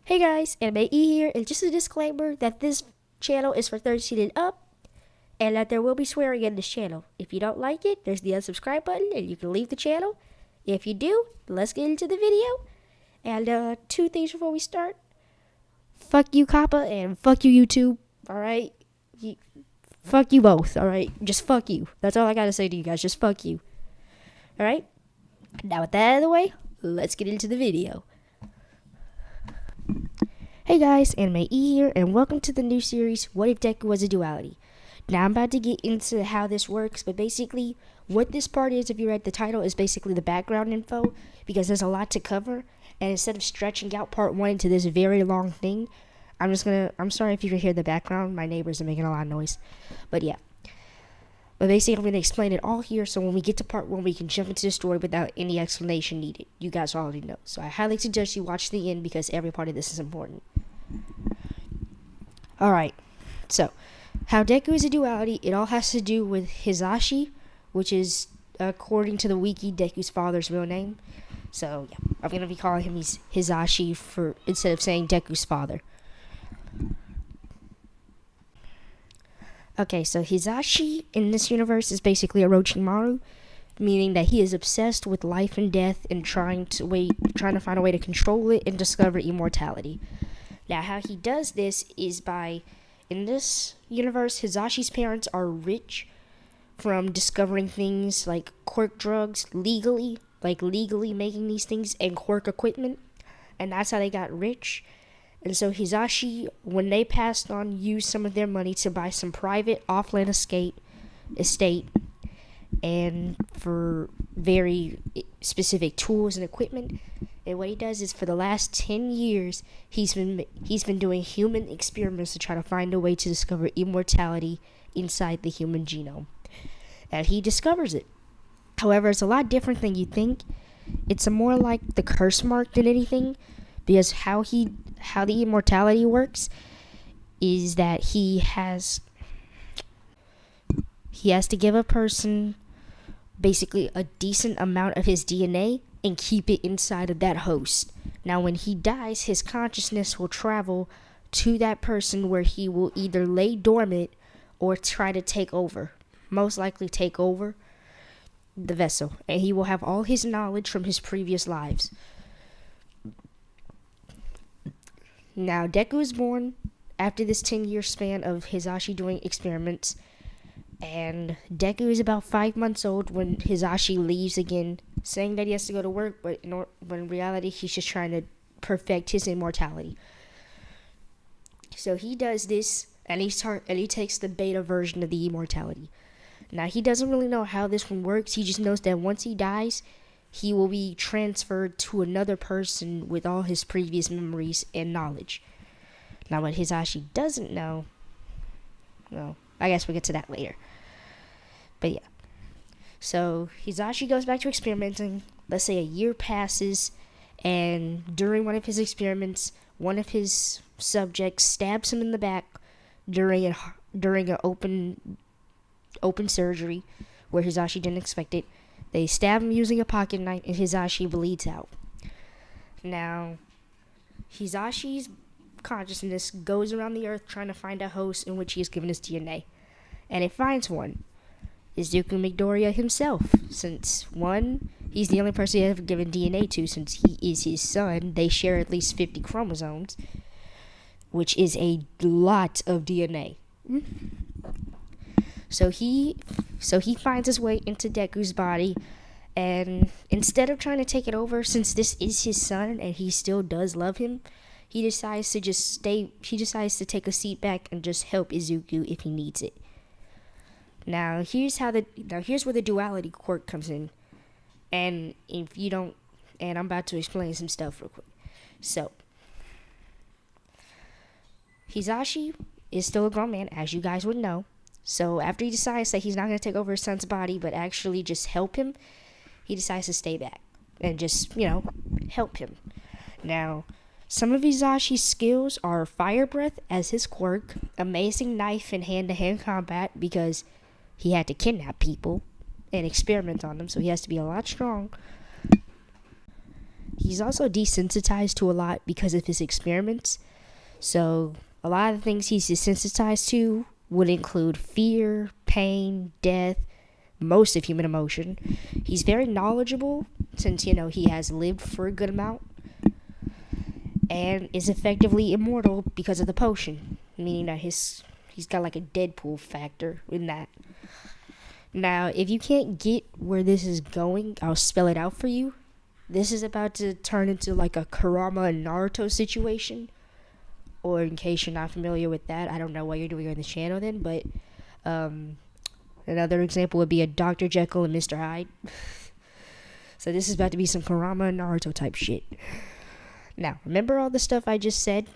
Hey guys, Anime E here, and just a disclaimer that this channel is for 13 and up, and that there will be swearing in this channel. If you don't like it, there's the unsubscribe button, and you can leave the channel. If you do, let's get into the video. And two things before we start. Fuck you, Kappa, and fuck you, YouTube. Alright? Fuck you both, alright? Just fuck you. That's all I gotta say to you guys, just fuck you. Alright? Now with that out of the way, let's get into the video. Hey guys, Anime E here, and welcome to the new series, What If Deku Was a Duality? Now I'm about to get into how this works, but basically, what this part is, if you read the title, is basically the background info, because there's a lot to cover, and instead of stretching out part 1 into this very long thing, I'm sorry if you can hear the background, my neighbors are making a lot of noise, but yeah. But basically, I'm going to explain it all here, so when we get to part 1, we can jump into the story without any explanation needed. You guys already know. So I highly suggest you watch the end, because every part of this is important. Alright, so, how Deku is a duality, it all has to do with Hizashi, which is, according to the wiki, Deku's father's real name. So, yeah, I'm going to be calling him Hizashi instead of saying Deku's father. Okay, so Hizashi in this universe is basically Orochimaru, meaning that he is obsessed with life and death and trying to find a way to control it and discover immortality. Now, how he does this is in this universe, Hizashi's parents are rich from discovering things like quirk drugs legally making these things and quirk equipment, and that's how they got rich. And so Hizashi, when they passed on, used some of their money to buy some private offland estate and for very specific tools and equipment. And what he does is, for the last 10 years, he's been doing human experiments to try to find a way to discover immortality inside the human genome. And he discovers it. However, it's a lot different than you think. It's more like the curse mark than anything, because how the immortality works is that he has to give a person basically a decent amount of his DNA and keep it inside of that host. Now, when he dies, his consciousness will travel to that person, where he will either lay dormant or try to take over. Most likely take over the vessel. And he will have all his knowledge from his previous lives. Now, Deku is born after this 10-year span of Hizashi doing experiments. And Deku is about 5 months old when Hizashi leaves again, saying that he has to go to work, but in reality, he's just trying to perfect his immortality. So he does this, and he takes the beta version of the immortality. Now, he doesn't really know how this one works. He just knows that once he dies, he will be transferred to another person with all his previous memories and knowledge. Now, what Hizashi doesn't know, well, I guess we'll get to that later. But yeah. So Hizashi goes back to experimenting. Let's say a year passes, and during one of his experiments, one of his subjects stabs him in the back during an open surgery where Hizashi didn't expect it. They stab him using a pocket knife, and Hizashi bleeds out. Now, Hizashi's consciousness goes around the earth trying to find a host in which he has given his DNA. And it finds one. Izuku Midoriya himself. Since, one, he's the only person he ever given DNA to, since he is his son. They share at least 50 chromosomes, which is a lot of DNA. So he finds his way into Deku's body, and instead of trying to take it over, since this is his son and he still does love him, he decides to take a seat back and just help Izuku if he needs it. Now here's where the duality quirk comes in, and I'm about to explain some stuff real quick. So, Hizashi is still a grown man, as you guys would know. So after he decides that he's not going to take over his son's body, but actually just help him, he decides to stay back and just, help him. Now, some of Hizashi's skills are fire breath as his quirk, amazing knife and hand-to-hand combat, because he had to kidnap people and experiment on them, so he has to be a lot strong. he's also desensitized to a lot because of his experiments. So a lot of the things he's desensitized to would include fear, pain, death, most of human emotion. He's very knowledgeable since, he has lived for a good amount, and is effectively immortal because of the potion, meaning that he's got like a Deadpool factor in that. Now, if you can't get where this is going, I'll spell it out for you. This is about to turn into like a Kurama and Naruto situation. Or in case you're not familiar with that, I don't know what you're doing on the channel then, but another example would be a Dr. Jekyll and Mr. Hyde. So this is about to be some Kurama and Naruto type shit. Now, remember all the stuff I just said?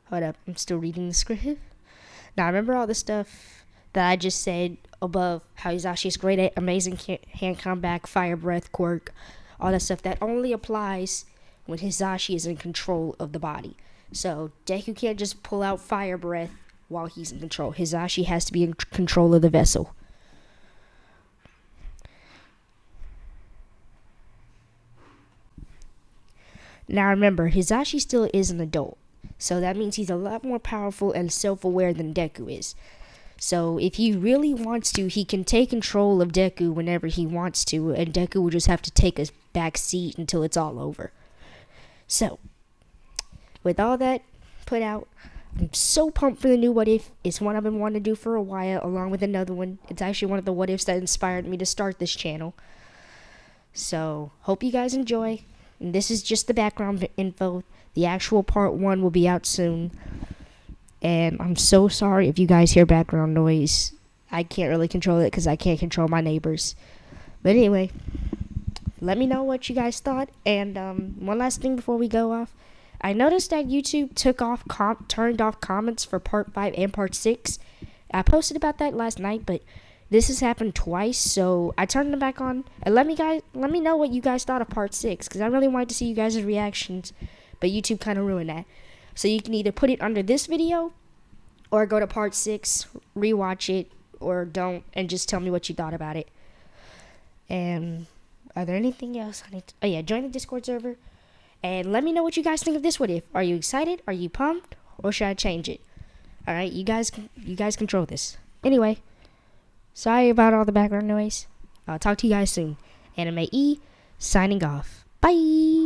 Hold up, I'm still reading the script. Now, remember all the stuff that I just said above, how Hisashi is great at amazing hand combat, fire breath, quirk, all that stuff that only applies when Hisashi is in control of the body. So, Deku can't just pull out fire breath while he's in control. Hisashi has to be in control of the vessel. Now remember, Hisashi still is an adult, so that means he's a lot more powerful and self-aware than Deku is. So if he really wants to, he can take control of Deku whenever he wants to, and Deku will just have to take a back seat until it's all over. So, with all that put out, I'm so pumped for the new What If. It's one I've been wanting to do for a while, along with another one. It's actually one of the What Ifs that inspired me to start this channel. So, hope you guys enjoy. And this is just the background info. The actual part 1 will be out soon. And I'm so sorry if you guys hear background noise. I can't really control it because I can't control my neighbors. But anyway, let me know what you guys thought. And one last thing before we go off. I noticed that YouTube turned off comments for part 5 and part 6. I posted about that last night, but this has happened twice, so I turned them back on. And let me know what you guys thought of part 6, because I really wanted to see you guys' reactions, but YouTube kind of ruined that. So you can either put it under this video, or go to part 6, rewatch it, or don't, and just tell me what you thought about it. And are there anything else I need to... Oh yeah, join the Discord server. And let me know what you guys think of this What If. Are you excited? Are you pumped? Or should I change it? Alright, you guys control this. Anyway, sorry about all the background noise. I'll talk to you guys soon. Anime E, signing off. Bye!